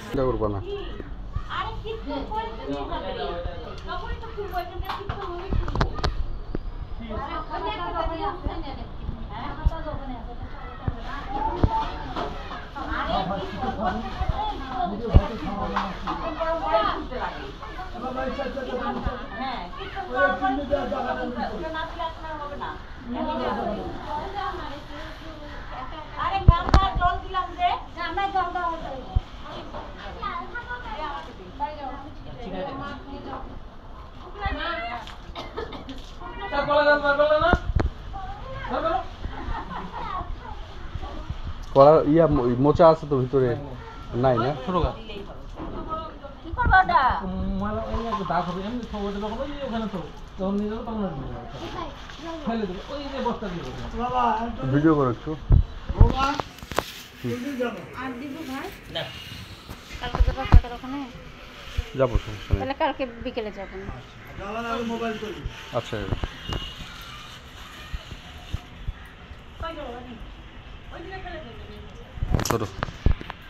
চিন্তা করবো না। কলা ইয়া মোচা আছে তো ভিতরে নাই না? ভিডিও করো একটু। যাবো, সমস্যা নেই। কালকে বিকেলে যাবো। আচ্ছা, করো।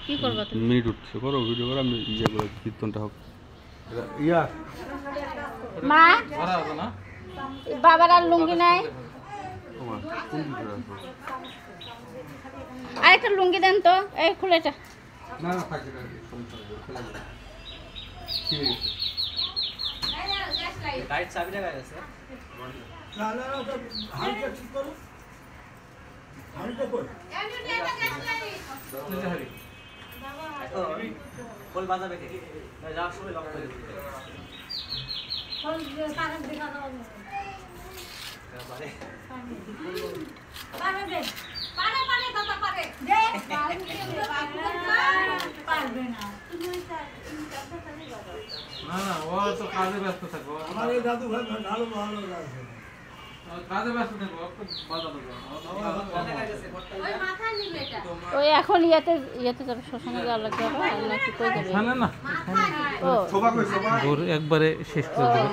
কি করবো তুমি? মিনিট উঠছে, করো ভিডিও করো। আমি ইয়ে করে কীর্তনটা হোক। ইয়া মা, বাবার আর লুঙ্গি নাই? আরেকটা লুঙ্গি দেন তো, এই খুলেটা। না না, থাকবে না, সমস্যা নেই, খুলে যাবে। ঠিক আছে, লাইট চাবিটা গায়ে আছে। না না না, হালকা ঠিক করো, হালকা কর। বল বাজাবে কে? যাওয়ার সময় লক করে দিতে। ফোন কানে দেখা দাও। পারে পারে দাদা পারে। দে পারবে না। না না, ও তো কাজে ব্যস্ত থাকবো। আমার এই দাদু ভাই ভালো ভালো আছে, কাজে ব্যস্ত থাকবো, বাজানো ওই এখন ইয়েতে যাবে, শ্মশানে যাওয়া লাগবে নাকি কই যাবে? না, ওর একবারে শেষ করে দেবে,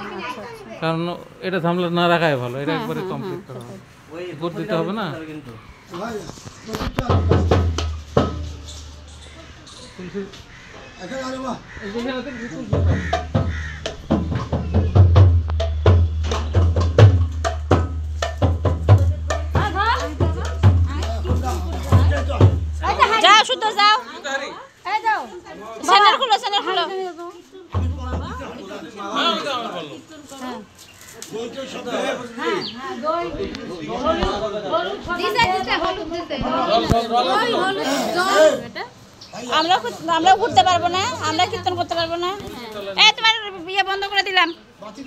কারণ এটা ঝামেলা না রাখাই ভালো। এটা একবারে কমপ্লিট করা হবে, ভোট দিতে হবে না। কিন্তু ভাই এখন আরে বাহ যাও, শুদ্ধ যাও, এই যাও, চ্যানেল খুলো, চ্যানেল খুলো। আমরাও ঘুরতে পারবো না, আমরা কীর্তন করতে পারবো না। এই তোমার বিয়ে বন্ধ করে দিলাম।